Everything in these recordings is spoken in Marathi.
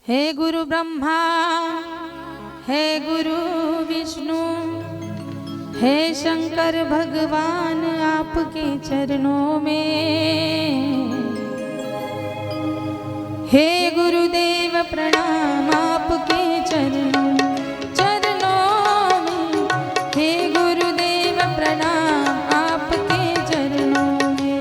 हे गुरु ब्रह्मा हे गुरु विष्णु हे शंकर भगवान आपके चरणों में। हे गुरुदेव प्रणाम आपके चरणों में। हे गुरुदेव प्रणाम आपके चरणों में।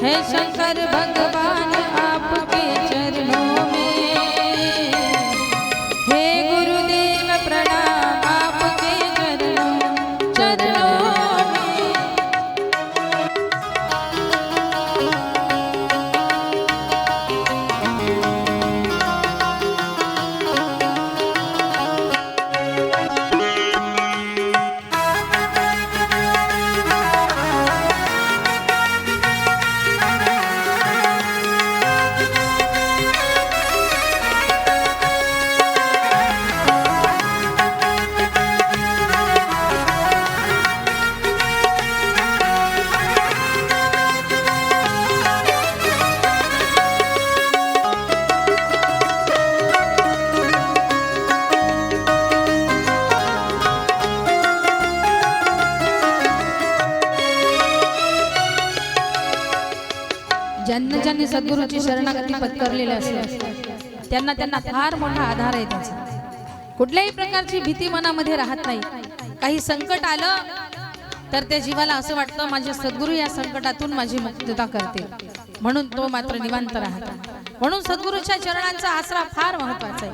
हे शंकर भगवान आपके चरणों में। हे गुरुदेव प्रणाम आपके चरणों में। ज्यांनी सद्गुरूची शरणागती पत्करलेली असते त्यांना फार मोठा आधार आहे त्याचा। कुठल्याही प्रकारची भीती मनामध्ये राहत नाही। काही संकट आलं तर त्या जीवाला असं वाटतं माझे सद्गुरू या संकटातून माझी मुक्तता करतील, म्हणून तो मात्र निवांत राहतो। म्हणून सद्गुरूच्या चरणांचा आसरा फार महत्त्वाचा आहे।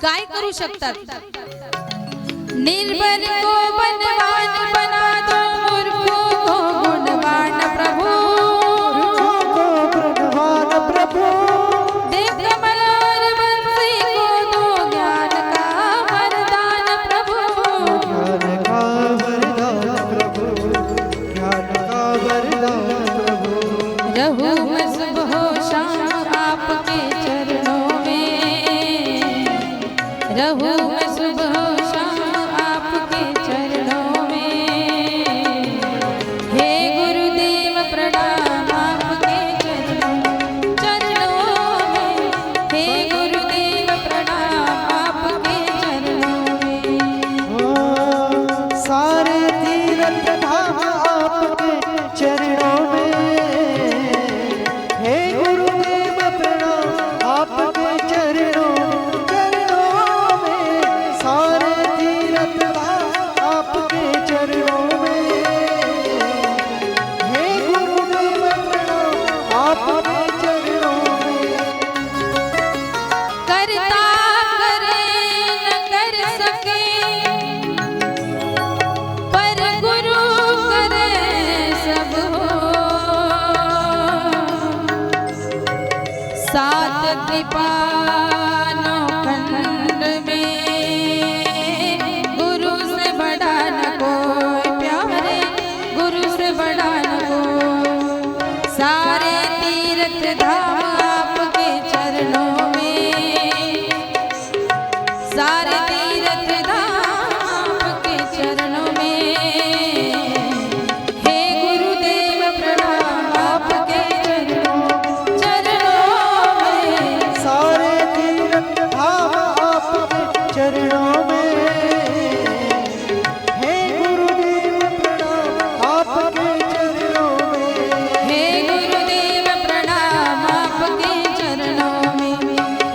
काय करू शकतात? निर्बल को बनवान बना दो, मूर्खों को गुणवान प्रभु। रहूं मैं सुबह शाम आपके चरणों में। कृपा खंड में गुरु से बड़ा न कोई प्यारे, गुरु से बड़ा न कोई। सारे तीर्थ धाम आपके चरणों में, सारे तीर्थ धाम आपके चरणों में। हे गुरुदेव प्रणाम आपके चरणों में। सारे तीर्थ धाम आपके चरणों में। हे गुरुदेव प्रणाम आपके चरणों में। हे गुरुदेव प्रणाम आपके चरणों में।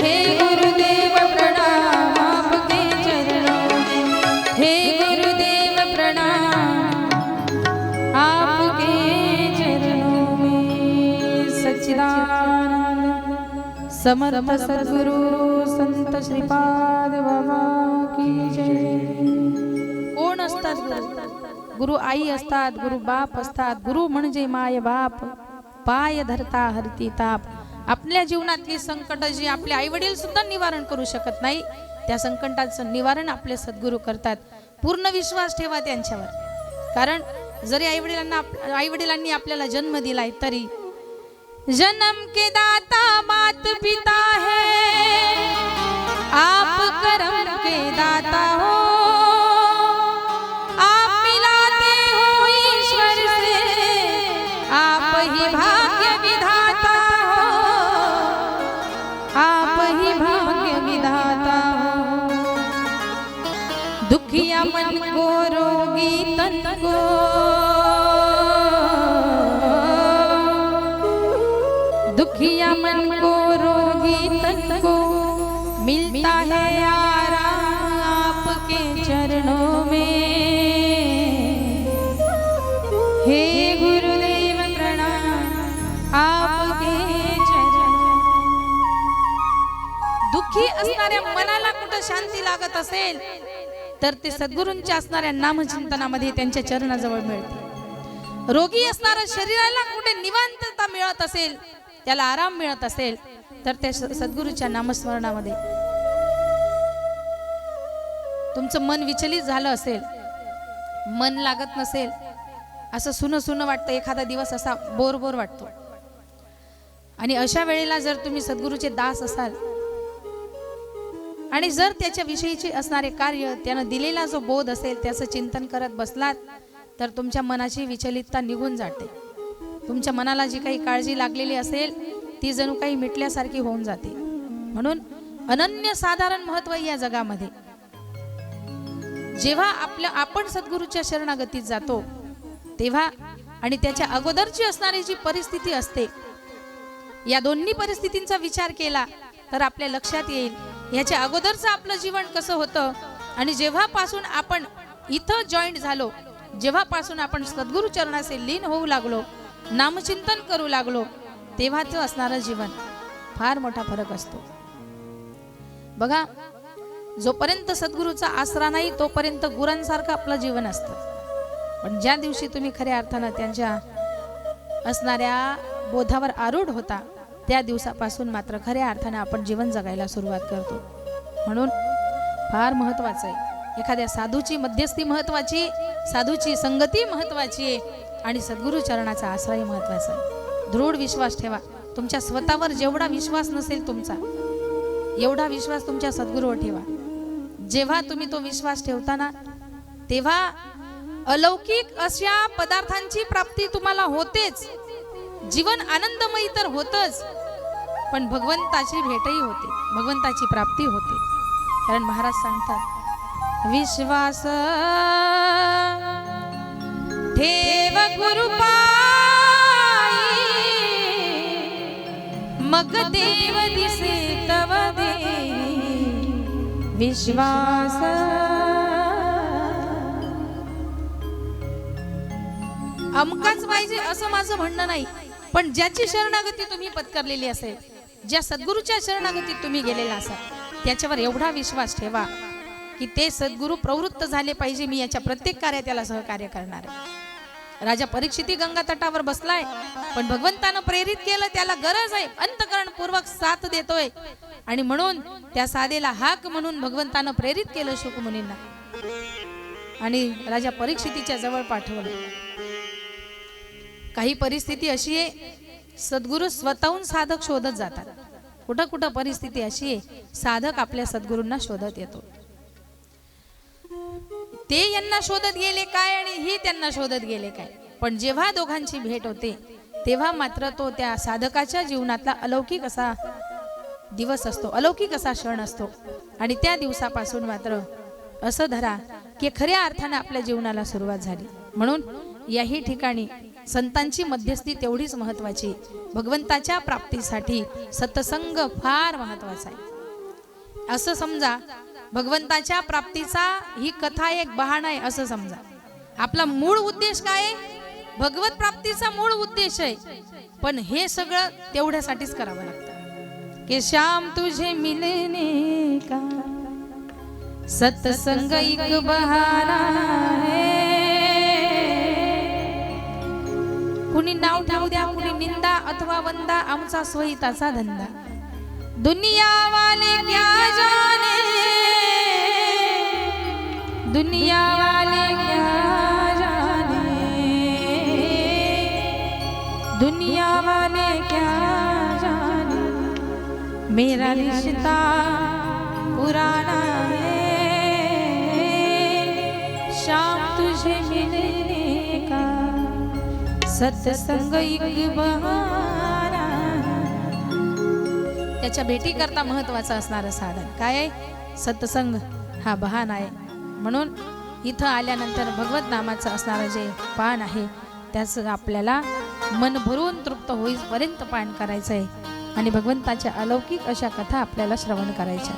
हे गुरुदेव प्रणाम आपके चरणों में। हे गुरुदेव प्रणाम आपके चरणों में। सच्चिदानंद समर्थ सद्गुरु संत श्रीपाद बाबा की जय। कोण असतात गुरु? गुरु आई असतात, गुरु बाप असतात. गुरु म्हणजे माय बाप, पाय धरता हरती ताप. आपल्या जीवनातली संकट जी आपले आई वडील सुद्धा निवारण करू शकत नाही, त्या संकटाचं निवारण आपले सद्गुरू करतात. पूर्ण विश्वास ठेवा त्यांच्यावर. कारण जरी आई वडिलांनी आपल्याला जन्म दिलाय तरी जन्म के दाता मात पिता है, आप कर्म के दाता हो, आप मिलाते हो ईश्वर से, आप ही भाग्य विधाता हो, आप ही भाग्य विधाता हो। दुखिया मन को रोगी तन को, दुखिया मन को रोगी तन को मिलता है आराम आपके चरणों में। हे गुरुदेव प्रणाम आपके चरणों। दुःखी असणाऱ्या मनाला कुठं शांती लागत असेल तर ते सद्गुरूंच्या असणाऱ्या नामचिंतनामध्ये त्यांच्या चरणाजवळ मिळते. रोगी असणाऱ्या शरीराला कुठे निवांतता मिळत असेल, त्याला आराम मिळत असेल तर त्या सद्गुरूच्या नामस्मरणामध्ये. तुमचं मन विचलित झालं असेल, मन लागत नसेल, असं सुन सुन वाटतं, एखादा दिवस असा बोर बोर वाटतो, आणि अशा वेळेला जर तुम्ही सद्गुरूचे दास असाल आणि जर त्याच्या विषयीचे असणारे कार्य, त्यानं दिलेला जो बोध असेल त्याचं चिंतन करत बसलात तर तुमच्या मनाची विचलितता निघून जाते. तुमच्या मनाला जी काही काळजी लागलेली असेल ती जणू काही मिटल्यासारखी होऊन जाते. म्हणून अनन्य साधारण महत्व या जगामध्ये. जेव्हा आपण सद्गुरूच्या शरणागतीत जातो तेव्हा आणि त्याच्या अगोदरची असणारी जी परिस्थिती असते, या दोन्ही परिस्थितींचा विचार केला तर आपल्या लक्षात येईल याच्या अगोदरचं आपलं जीवन कसं होतं आणि जेव्हापासून आपण इथं जॉईंट झालो, जेव्हापासून आपण सद्गुरू चरणाचे लीन होऊ लागलो, नामचिंतन करू लागलो, तेव्हाच असणारं जीवन फार मोठा फरक असतो. बघा, जोपर्यंत सद्गुरूचा आसरा नाही तोपर्यंत गुरांसारखं आपलं जीवन असतं. पण ज्या दिवशी तुम्ही खऱ्या अर्थानं त्यांच्या असणाऱ्या बोधावर आरूढ होता त्या दिवसापासून मात्र खऱ्या अर्थानं आपण जीवन जगायला सुरुवात करतो. म्हणून फार महत्वाचं आहे, एखाद्या साधूची मध्यस्थी महत्वाची, साधूची संगती महत्वाची आहे आणि सद्गुरू चरणाचा आश्रय महत्वाचा आहे. दृढ विश्वास ठेवा. तुमच्या स्वतःवर जेवढा विश्वास नसेल तुमचा, एवढा विश्वास तुमच्या सद्गुरूवर ठेवा. जेव्हा तुम्ही तो विश्वास ठेवताना तेव्हा अलौकिक अशा पदार्थांची प्राप्ती तुम्हाला होतेच. जीवन आनंदमयी तर होतच, पण भगवंताची भेटही होते, भगवंताची प्राप्ती होते. कारण महाराज सांगतात, विश्वास ठेव गुरु पायी, मग देव दिसे तव देवी. विश्वास अमकाच पाहिजे असं माझं म्हणणं नाही, पण ज्याची शरणागती तुम्ही पत्करलेली असेल, ज्या सद्गुरूच्या शरणागतीत तुम्ही गेलेला असाल, त्याच्यावर एवढा विश्वास ठेवा की ते सद्गुरू प्रवृत्त झाले पाहिजे, मी याच्या प्रत्येक कार्यात त्याला सहकार्य करणार आहे. राजा परीक्षिती गंगा तटावर बसलाय, पण भगवंतानं प्रेरित केलं, त्याला गरज आहे, अंतःकरणपूर्वक साथ देतोय, आणि म्हणून त्या साधेला हाक म्हणून भगवंतानं प्रेरित केलं शुकमुनींना आणि राजा परीक्षितीच्या जवळ पाठवलं. काही परिस्थिती अशी आहे, सद्गुरू स्वतःहून साधक शोधत जातात. कुठं कुठं परिस्थिती अशी आहे, साधक आपल्या सद्गुरूंना शोधत येतो. ते यांना शोधत गेले काय आणि ही त्यांना शोधत गेले काय, पण जेव्हा दोघांची भेट होते तेव्हा मात्र तो त्या साधकाच्या जीवनातला अलौकिक असा दिवस असतो, अलौकिक असा क्षण असतो. आणि त्या दिवसापासून मात्र असं धरा की खऱ्या अर्थाने आपल्या जीवनाला सुरुवात झाली. म्हणून याही ठिकाणी संतांची मध्यस्थी तेवढीच महत्वाची. भगवंताच्या प्राप्तीसाठी सत्संग फार महत्वाचा आहे. असं समजा भगवंताच्या प्राप्तीचा ही कथा एक बहाणा आहे असं समजा. आपला मूळ उद्देश काय आहे? भगवत प्राप्तीचा मूळ उद्देश आहे, पण हे सगळं तेवढ्यासाठीच करावं लागतं की श्याम तुझे मिलने का सत्संग एक बहाना है. कुणी नाव ठेवू द्या, कुणी निंदा अथवा वंदा, आमचा स्वहिताचा धंदा. दुनिया वाले क्या जाने, दुनिया वाले क्या जाने, दुनिया वाले क्या जाने, मेरा रिश्ता पुराना है, शाम तुझे मिलने का सत्संग एक बहाना. त्याच्या भेटी करता महत्वाचं असणारं साधन काय आहे? सत्संग हा बहाणा आहे. म्हणून इथं आल्यानंतर भगवत नामाचं असणारं जे पान आहे त्याचं आपल्याला मन भरून तृप्त होईपर्यंत पान करायचं आहे आणि भगवंताच्या अलौकिक अशा कथा आपल्याला श्रवण करायच्या.